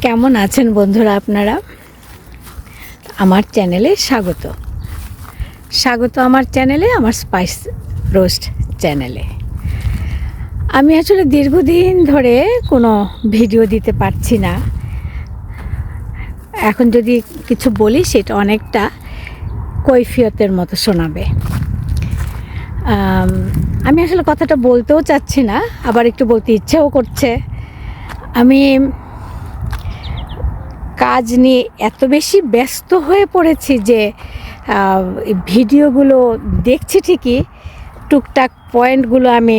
কেমন আছেন বন্ধুরা আপনারা? আমার চ্যানেলে স্বাগত আমার চ্যানেলে, আমার স্পাইস রোস্ট চ্যানেলে। আমি আসলে দীর্ঘদিন ধরে কোনো ভিডিও দিতে পারছি না। এখন যদি কিছু বলি সেটা অনেকটা কৈফিয়তের মতো শোনাবে। আমি আসলে কথাটা বলতেও চাচ্ছি না, আবার একটু বলতে ইচ্ছেও করছে। আমি কাজ নিয়ে এত বেশি ব্যস্ত হয়ে পড়েছি যে ভিডিওগুলো দেখছি ঠিকই, টুকটাক পয়েন্টগুলো আমি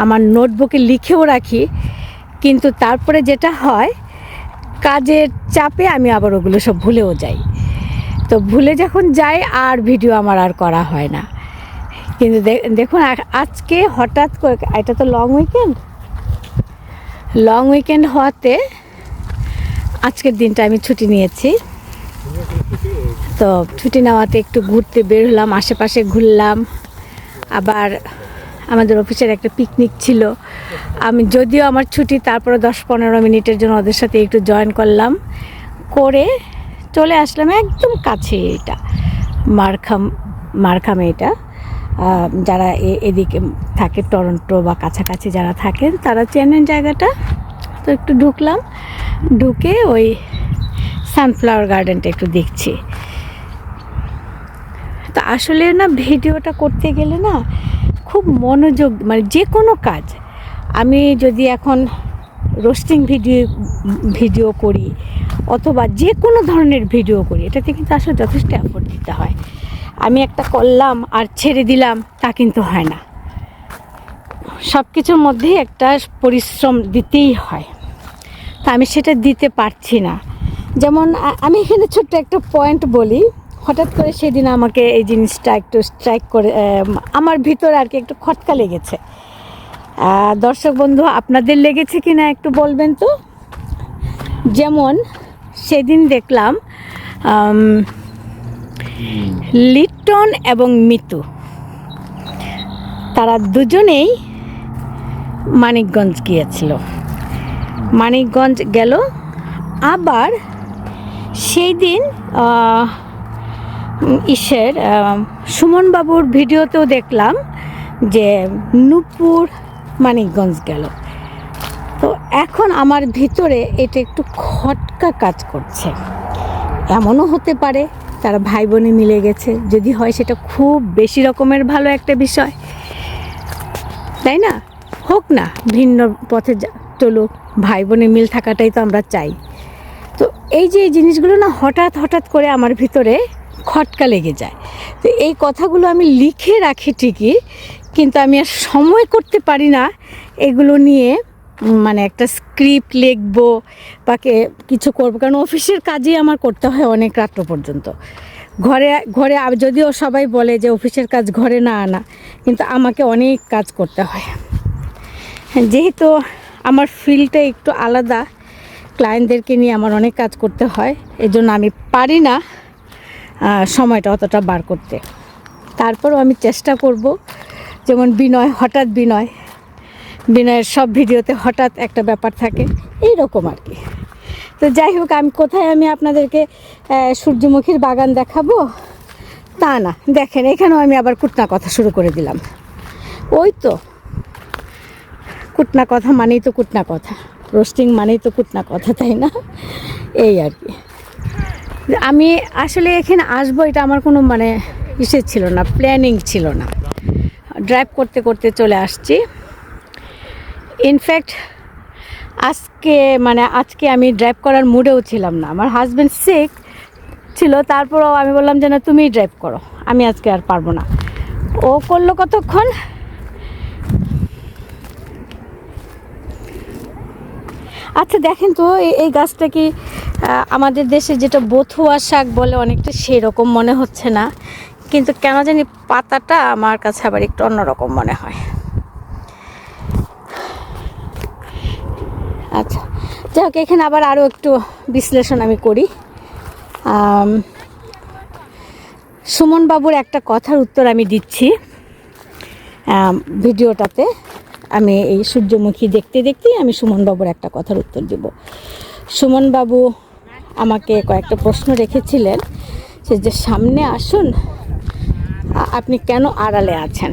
আমার নোটবুকে লিখেও রাখি, কিন্তু তারপরে যেটা হয়, কাজের চাপে আমি আবার ওগুলো সব ভুলেও যাই। তো ভুলে যখন যাই আর ভিডিও আমার আর করা হয় না। কিন্তু দেখুন আজকে হঠাৎ করে, এটা তো লং উইকেন্ড হওয়াতে আজকের দিনটা আমি ছুটি নিয়েছি। তো ছুটি নেওয়াতে একটু ঘুরতে বের হলাম, আশেপাশে ঘুরলাম। আবার আমাদের অফিসের একটা পিকনিক ছিল, আমি যদিও আমার ছুটি, তারপরে 10-15 মিনিটের জন্য ওদের সাথে একটু জয়েন করলাম, করে চলে আসলাম একদম কাছে। এটা মারখামে। এটা যারা এদিকে থাকে, টরন্টো বা কাছাকাছি যারা থাকেন তারা চেনেন জায়গাটা। তো একটু ঢুকে ওই সানফ্লাওয়ার গার্ডেনটা একটু দেখছি। তো আসলে না, ভিডিওটা করতে গেলে না খুব মনোযোগ, মানে যে কোনো কাজ, আমি যদি এখন রোস্টিং ভিডিও করি অথবা যে কোনো ধরনের ভিডিও করি, এটাতে কিন্তু আসলে যথেষ্ট এফোর্ট দিতে হয়। আমি একটা করলাম আর ছেড়ে দিলাম, তা কিন্তু হয় না। সব কিছুর মধ্যেই একটা পরিশ্রম দিতেই হয়। তা আমি সেটা দিতে পারছি না। যেমন আমি এখানে ছোট্ট একটা পয়েন্ট বলি। হঠাৎ করে সেদিন আমাকে এই জিনিসটা একটু স্ট্রাইক করে, আমার ভিতরে আর কি একটু খটকা লেগেছে। দর্শক বন্ধু, আপনাদের লেগেছে কি না একটু বলবেন তো। যেমন সেদিন দেখলাম লিটন এবং মিতু, তারা দুজনেই মানিকগঞ্জ গিয়েছিল। মানিকগঞ্জ গেল। আবার সেই দিন সুমনবাবুর ভিডিওতেও দেখলাম যে নূপুর মানিকগঞ্জ গেল। তো এখন আমার ভিতরে এটা একটু খটকা কাজ করছে। এমনও হতে পারে তারা ভাই বোনে মিলে গেছে, যদি হয় সেটা খুব বেশি রকমের ভালো একটা বিষয়, তাই না? হোক না, ভিন্ন পথে চলুক, ভাই বোনে মিল থাকাটাই তো আমরা চাই। তো এই জিনিসগুলো না হঠাৎ করে আমার ভিতরে খটকা লেগে যায়। তো এই কথাগুলো আমি লিখে রাখি ঠিকই, কিন্তু আমি আর সময় করতে পারি না এগুলো নিয়ে, মানে একটা স্ক্রিপ্ট লিখবো বা কিছু করবো। কারণ অফিসের কাজই আমার করতে হয় অনেক রাত্র পর্যন্ত। ঘরে যদিও সবাই বলে যে অফিসের কাজ ঘরে না আনা, কিন্তু আমাকে অনেক কাজ করতে হয়। যেহেতু আমার ফিল্ডটা একটু আলাদা, ক্লায়েন্টদেরকে নিয়ে আমার অনেক কাজ করতে হয়, এজন্য আমি পারি না সময়টা অতটা বার করতে। তারপরও আমি চেষ্টা করব। যেমন বিনয়ের সব ভিডিওতে হঠাৎ একটা ব্যাপার থাকে, এই রকম আর কি। তো যাই হোক, আমি আপনাদেরকে সূর্যমুখীর বাগান দেখাবো তা না। দেখেন, এখানেও আমি আবার কুটনা কথা শুরু করে দিলাম। ওই তো কুটনা কথা মানেই তো কুটনা কথা, রোস্টিং মানেই তো কুটনা কথা, তাই না? এই আর কি। আমি আসলে এখানে আসবো, এটা আমার কোনো ছিল না, প্ল্যানিং ছিল না। ড্রাইভ করতে চলে আসছি। ইনফ্যাক্ট আজকে আমি ড্রাইভ করার মুডেও ছিলাম না। আমার হাজব্যান্ড সিক ছিল, তারপরও আমি বললাম যে না, তুমিই ড্রাইভ করো, আমি আজকে আর পারবো না। ও করলো কতক্ষণ। আচ্ছা দেখেন তো, এই গাছটা কি আমাদের দেশে যেটা বথুয়া শাক বলে অনেকটা সেই রকম মনে হচ্ছে না, কিন্তু কেন জানি পাতাটা আমার কাছে আবার একটু অন্যরকম মনে হয়। আচ্ছা যাই হোক, এখানে আবার আরও একটু বিশ্লেষণ আমি করি। সুমনবাবুর একটা কথার উত্তর আমি দিচ্ছি ভিডিওটাতে। আমি এই সূর্যমুখী দেখতেই আমি সুমনবাবুর একটা কথার উত্তর দেব। সুমনবাবু আমাকে কয়েকটা প্রশ্ন রেখেছিলেন যে সামনে আসুন, আপনি কেন আড়ালে আছেন?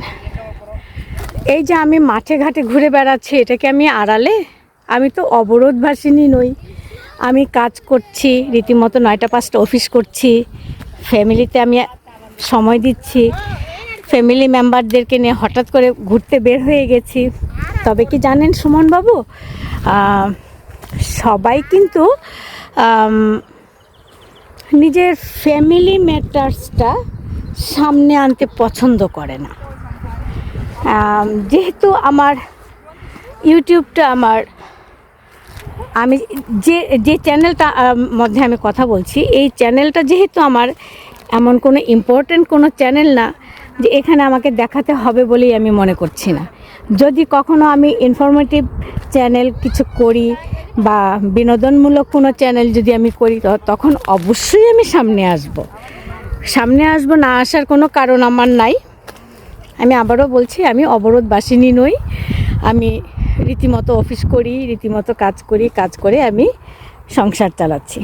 এই যে আমি মাঠে ঘাটে ঘুরে বেড়াচ্ছি, এটা কি আমি আড়ালে? আমি তো অবরোধভাসিনী নই। আমি কাজ করছি রীতিমতো, 9টা 5টা অফিস করছি, ফ্যামিলিতে আমি সময় দিচ্ছি, ফ্যামিলি মেম্বারদেরকে নিয়ে হঠাৎ করে ঘুরতে বের হয়ে গেছি। তবে কি জানেন সুমনবাবু, সবাই কিন্তু নিজের ফ্যামিলি ম্যাটার্সটা সামনে আনতে পছন্দ করে না। যেহেতু আমার ইউটিউবটা আমি যে চ্যানেলটা মধ্যে আমি কথা বলছি, এই চ্যানেলটা যেহেতু আমার এমন কোনো ইম্পর্ট্যান্ট কোনো চ্যানেল না যে এখানে আমাকে দেখাতে হবে বলেই আমি মনে করছি না। যদি কখনো আমি ইনফরমেটিভ চ্যানেল কিছু করি বা বিনোদনমূলক কোনো চ্যানেল যদি আমি করি, তখন অবশ্যই আমি সামনে আসব। না আসার কোনো কারণ আমার নাই। আমি আবারও বলছি, আমি অবরোধবাসিনী নই। আমি রীতিমতো অফিস করি, রীতিমতো কাজ করে আমি সংসার চালাচ্ছি।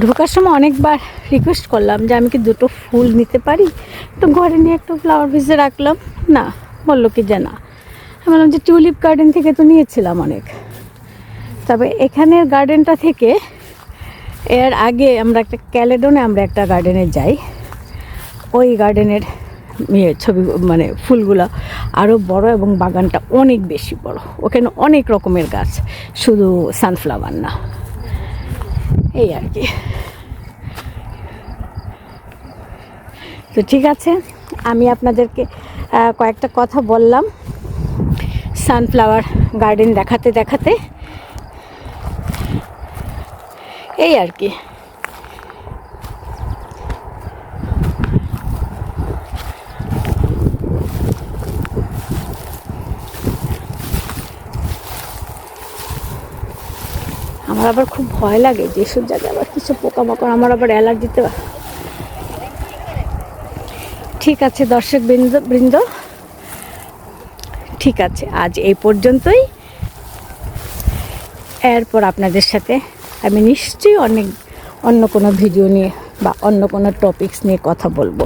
ঢোকার সময় অনেকবার রিকোয়েস্ট করলাম যে আমি কি 2টো ফুল নিতে পারি, তো ঘরে নিয়ে একটু ফ্লাওয়ার ভেসে রাখলাম। না, বললো কি যে না। আমি বললাম যে টিউলিপ গার্ডেন থেকে তো নিয়েছিলাম অনেক, তবে এখানের গার্ডেনটা থেকে এর আগে আমরা একটা গার্ডেনে যাই, ওই গার্ডেনের ছবি মানে ফুলগুলো আরও বড় এবং বাগানটা অনেক বেশি বড়। ওখানে অনেক রকমের গাছ, শুধু সানফ্লাওয়ার না, এই আর কি। তো ঠিক আছে, আমি আপনাদেরকে কয়েকটা কথা বললাম সানফ্লাওয়ার গার্ডেন দেখাতে, এই আর কি। আমার আবার খুব ভয় লাগে যেসব জায়গায় আবার কিছু পোকামাকড়, আমার আবার অ্যালার্জিতে। ঠিক আছে দর্শক বৃন্দ, ঠিক আছে, আজ এই পর্যন্তই। এরপর আপনাদের সাথে আমি নিশ্চয়ই অন্য কোনো ভিডিও নিয়ে বা অন্য কোনো টপিকস নিয়ে কথা বলবো।